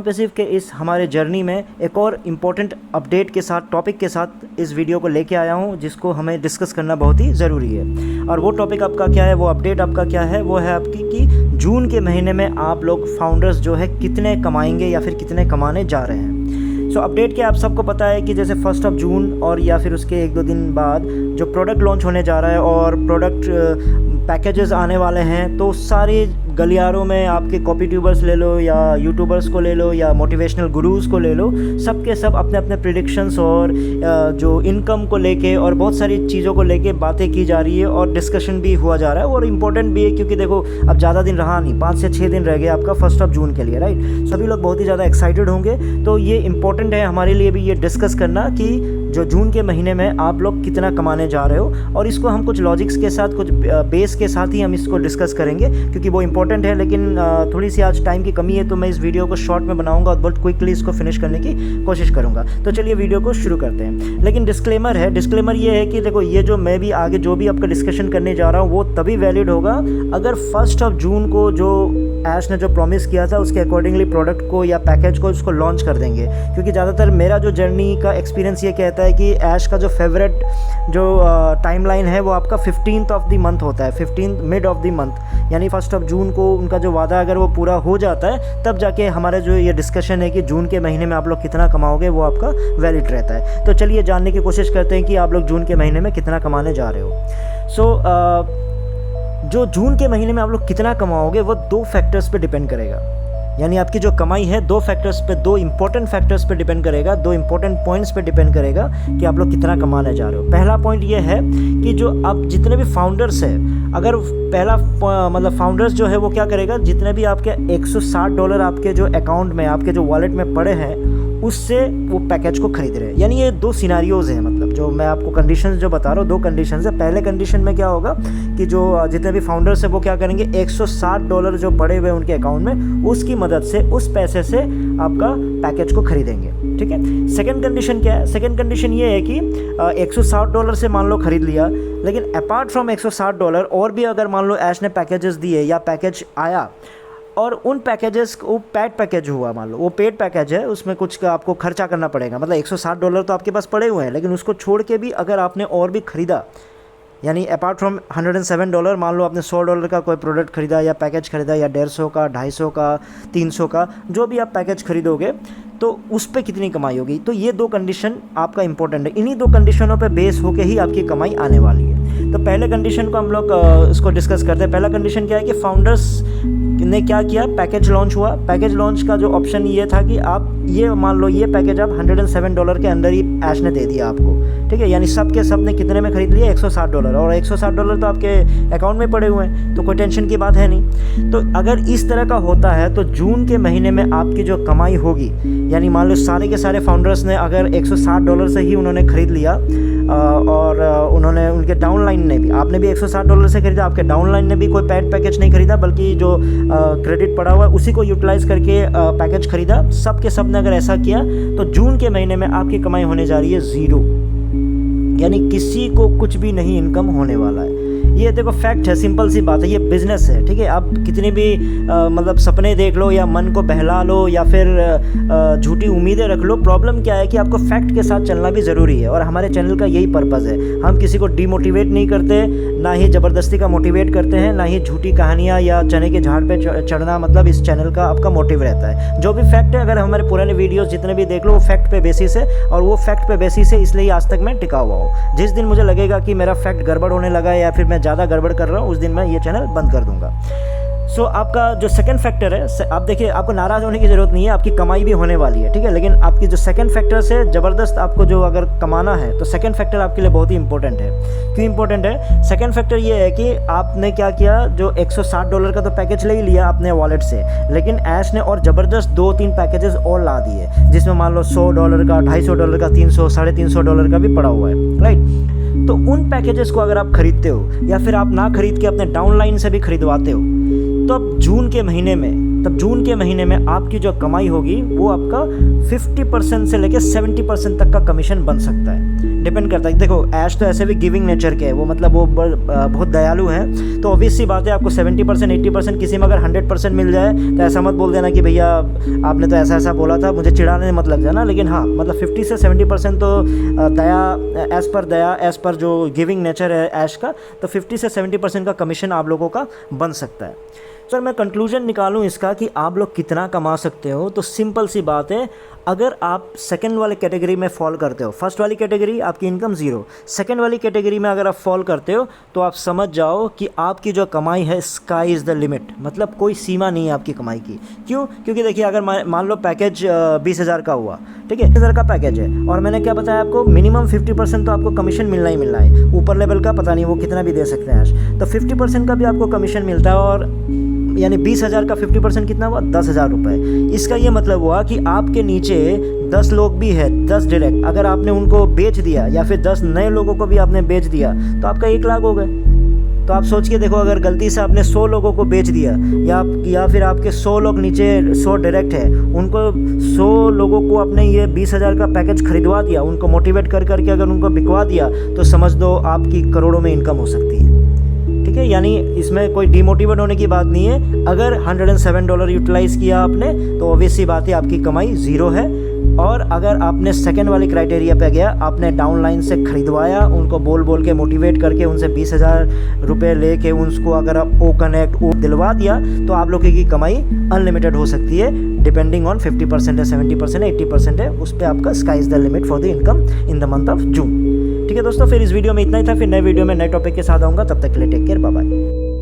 Passive के इस हमारे जर्नी में एक और इम्पोर्टेंट अपडेट के साथ, टॉपिक के साथ इस वीडियो को लेके आया हूँ, जिसको हमें डिस्कस करना बहुत ही ज़रूरी है। और वो टॉपिक आपका क्या है, वो अपडेट आपका क्या है, वो है आपकी कि जून के महीने में आप लोग फाउंडर्स जो है कितने कमाएंगे या फिर कितने कमाने जा रहे हैं। सो अपडेट क्या, आप सबको पता है कि जैसे 1 जून और या फिर उसके 1-2 दिन बाद जो प्रोडक्ट लॉन्च होने जा रहा है और प्रोडक्ट पैकेजेस आने वाले हैं, तो सारे गलियारों में आपके कॉपी ट्यूबर्स ले लो या यूट्यूबर्स को ले लो या मोटिवेशनल गुरुज़ को ले लो, सबके सब अपने अपने प्रेडिक्शंस और जो इनकम को लेके और बहुत सारी चीज़ों को लेके बातें की जा रही है और डिस्कशन भी हुआ जा रहा है। और इम्पोर्टेंट भी है क्योंकि देखो अब ज़्यादा दिन रहा नहीं, 5 से 6 दिन रह गए आपका 1 जून के लिए, राइट। सभी लोग बहुत ही ज़्यादा एक्साइटेड होंगे, तो ये इम्पोर्टेंट है हमारे लिए भी ये डिस्कस करना कि जो जून के महीने में आप लोग कितना कमाने जा रहे हो। और इसको हम कुछ लॉजिक्स के साथ, कुछ बेस के साथ ही हम इसको डिस्कस करेंगे क्योंकि वो इम्पोर्टेंट है। लेकिन थोड़ी सी आज टाइम की कमी है, तो मैं इस वीडियो को शॉर्ट में बनाऊंगा और बहुत क्विकली इसको फिनिश करने की कोशिश करूंगा। तो चलिए वीडियो को शुरू करते हैं। लेकिन डिस्क्लेमर है, डिस्क्लेमर ये है कि देखो ये जो मैं भी आगे जो भी आपका डिस्कशन करने जा रहा हूँ वो तभी वैलिड होगा अगर 1 जून को जो ऐश ने जो प्रॉमिस किया था उसके अकॉर्डिंगली प्रोडक्ट को या पैकेज को उसको लॉन्च कर देंगे। क्योंकि ज़्यादातर मेरा जो जर्नी का एक्सपीरियंस ये कहता है कि ऐश का जो फेवरेट जो टाइमलाइन है वो आपका 15th ऑफ द मंथ होता है, 15th mid of the month, यानी 1 जून को उनका जो वादा अगर वो पूरा हो जाता है तब जाके हमारा जो ये डिस्कशन है कि जून के महीने में आप लोग कितना कमाओगे वो आपका वैलिड रहता है। तो चलिए जानने की कोशिश करते हैं कि आप लोग जून के महीने में कितना कमाने जा रहे हो। जो जून के महीने में आप लोग कितना कमाओगे वो 2 फैक्टर्स पे डिपेंड करेगा। यानी आपकी जो कमाई है 2 फैक्टर्स पे, 2 इंपॉर्टेंट फैक्टर्स पे डिपेंड करेगा, 2 इंपॉर्टेंट पॉइंट्स पे डिपेंड करेगा कि आप लोग कितना कमाने जा रहे हो। पहला पॉइंट ये है कि जो आप जितने भी फाउंडर्स हैं, अगर पहला मतलब फाउंडर्स जो है वो क्या करेगा, जितने भी आपके $160 आपके जो अकाउंट में, आपके जो वॉलेट में पड़े हैं, उससे वो पैकेज को खरीद रहे हैं। यानी ये 2 सिनारियोज हैं, मतलब जो मैं आपको कंडीशंस जो बता रहा हूँ 2 कंडीशंस है। पहले कंडीशन में क्या होगा कि जो जितने भी फाउंडर्स हैं वो क्या करेंगे, $160 जो पड़े हुए उनके अकाउंट में, उसकी मदद से, उस पैसे से आपका पैकेज को खरीदेंगे, ठीक है। सेकंड कंडीशन क्या है, सेकंड कंडीशन ये है कि $160 से मान लो खरीद लिया, लेकिन अपार्ट फ्रॉम $160 और भी अगर मान लो ऐश ने पैकेजेस दिए या पैकेज आया और उन पैकेजेस वो पेड पैकेज हुआ, मान लो वो पेड पैकेज है, उसमें कुछ का आपको खर्चा करना पड़ेगा, मतलब $160 तो आपके पास पड़े हुए हैं, लेकिन उसको छोड़ के भी अगर आपने और भी ख़रीदा, यानी अपार्ट फ्रॉम $107, मान लो आपने $100 का कोई प्रोडक्ट खरीदा या पैकेज खरीदा या 150 का, 250 का, 300 का, जो भी आप पैकेज खरीदोगे तो उस पे कितनी कमाई होगी। तो ये 2 कंडीशन आपका इंपॉर्टेंट है, इन्हीं 2 कंडीशनों पे बेस होके ही आपकी कमाई आने वाली है। तो पहले कंडीशन को हम लोग इसको डिस्कस करते हैं। पहला कंडीशन क्या है कि फाउंडर्स ने क्या किया, पैकेज लॉन्च हुआ। पैकेज लॉन्च का जो ऑप्शन ये था कि आप ये मान लो ये पैकेज आप $107 के अंदर ही ऐश ने दे दिया आपको, ठीक है। यानी सब के सब ने कितने में खरीद लिया, $160, और $160 तो आपके अकाउंट में पड़े हुए हैं, तो कोई टेंशन की बात है नहीं। तो अगर इस तरह का होता है तो जून के महीने में आपकी जो कमाई होगी, यानी मान लो सारे के सारे फाउंडर्स ने अगर $160 से ही उन्होंने ख़रीद लिया और उन्होंने, उनके डाउनलाइन ने भी, आपने भी $160 से खरीदा, आपके डाउनलाइन ने भी कोई पेड पैकेज नहीं खरीदा, बल्कि जो क्रेडिट पड़ा हुआ उसी को यूटिलाइज़ करके पैकेज खरीदा, सब के सब ने अगर ऐसा किया तो जून के महीने में आपकी कमाई होने जा रही है 0, यानी किसी को कुछ भी नहीं इनकम होने वाला है। ये देखो फैक्ट है, सिंपल सी बात है, ये बिज़नेस है, ठीक है। आप कितनी भी मतलब सपने देख लो या मन को बहला लो या फिर झूठी उम्मीदें रख लो, प्रॉब्लम क्या है कि आपको फैक्ट के साथ चलना भी ज़रूरी है। और हमारे चैनल का यही पर्पज़ है, हम किसी को डीमोटिवेट नहीं करते, ना ही ज़बरदस्ती का मोटिवेट करते हैं, ना ही झूठी कहानियाँ या चने के झाड़ पे चढ़ना, मतलब इस चैनल का आपका मोटिव रहता है। जो भी फैक्ट है, अगर हमारे पुराने वीडियोज़ जितने भी देख लो वो फैक्ट पे बेसिस है, और वो फैक्ट पे बेसिस है, इसलिए आज तक मैं टिका हुआ हूँ। जिस दिन मुझे लगेगा कि मेरा फैक्ट गड़बड़ होने लगा है या फिर मैं ज़्यादा गड़बड़ कर रहा हूँ, उस दिन मैं ये चैनल बंद कर दूंगा। सो आपका जो सेकंड फैक्टर है, आप देखिए आपको नाराज़ होने की ज़रूरत नहीं है, आपकी कमाई भी होने वाली है, ठीक है। लेकिन आपकी जो सेकंड फैक्टर से ज़बरदस्त आपको जो अगर कमाना है तो सेकंड फैक्टर आपके लिए बहुत ही इंपॉर्टेंट है। क्यों इंपॉर्टेंट है? सेकंड फैक्टर ये है कि आपने क्या किया, जो $160 का तो पैकेज ले ही लिया अपने वॉलेट से, लेकिन ऐश ने और ज़बरदस्त 2-3 पैकेजेस और ला दिए, जिसमें मान लो $100 का, $250 का, 300, $350 का भी पड़ा हुआ है, राइट। तो उन पैकेजेस को अगर आप खरीदते हो या फिर आप ना खरीद के अपने डाउनलाइन से भी खरीदवाते हो, तो अब जून के महीने में तब जून के महीने में आपकी जो कमाई होगी वो आपका 50% से लेकर 70% तक का कमीशन बन सकता है। डिपेंड करता है। देखो ऐश तो ऐसे भी गिविंग नेचर के है, वो मतलब वो बहुत दयालु है, तो ऑब्वियस सी बात है आपको 70% 80%, किसी में अगर 100% मिल जाए तो ऐसा मत बोल देना कि भैया आपने तो ऐसा ऐसा बोला था, मुझे चिढ़ाने मत लग जाना। लेकिन हाँ मतलब 50 से 70% तो दया एज़ पर जो गिविंग नेचर है ऐश का, तो 50 से 70% का कमीशन आप लोगों का बन सकता है। सर मैं कंक्लूजन निकालूं इसका कि आप लोग कितना कमा सकते हो, तो सिंपल सी बात है, अगर आप सेकंड वाले कैटेगरी में फॉल करते हो, फर्स्ट वाली कैटेगरी आपकी इनकम ज़ीरो, सेकंड वाली कैटेगरी में अगर आप फॉल करते हो तो आप समझ जाओ कि आपकी जो कमाई है स्काई इज़ द लिमिट, मतलब कोई सीमा नहीं है आपकी कमाई की। क्यों? क्योंकि देखिए अगर मान लो पैकेज 20,000 का हुआ, ठीक है, 20,000 का पैकेज है, और मैंने क्या बताया आपको, मिनिमम 50% तो आपको कमीशन मिलना ही मिलना है। ऊपर लेवल का पता नहीं वो कितना भी दे सकते हैं आज, तो 50% का भी आपको कमीशन मिलता है, और यानी 20,000 का 50% कितना हुआ, 10,000 रुपये। इसका ये मतलब हुआ कि आपके नीचे 10 लोग भी है, 10 डायरेक्ट, अगर आपने उनको बेच दिया या फिर 10 नए लोगों को भी आपने बेच दिया तो आपका 1 लाख हो गए। तो आप सोच के देखो, अगर गलती से आपने 100 लोगों को बेच दिया या फिर आपके 100 लोग नीचे 100 डायरेक्ट है, उनको 100 लोगों को आपने ये 20,000 का पैकेज खरीदवा दिया, उनको मोटिवेट कर करके अगर उनको बिकवा दिया तो समझ दो आपकी करोड़ों में इनकम हो सकती है। ठीक है, यानी इसमें कोई डिमोटिवेट होने की बात नहीं है। अगर $107 यूटिलाइज़ किया आपने तो ऑब्वियस सी बात है आपकी कमाई ज़ीरो है। और अगर आपने सेकंड वाली क्राइटेरिया पे गया, आपने डाउनलाइन से खरीदवाया, उनको बोल के मोटिवेट करके उनसे 20,000 रुपये लेके उनको अगर आप ओ कनेक्ट दिलवा दिया तो आप लोगों की कमाई अनलिमिटेड हो सकती है, डिपेंडिंग ऑन 50% है, 70% है, 80% है, उस पर आपका sky is the limit for the income in the month of June. ठीक है दोस्तों, फिर इस वीडियो में इतना ही था, फिर नए वीडियो में नए टॉपिक के साथ आऊँगा, तब तक के लिए टेक केयर, बाय बाय।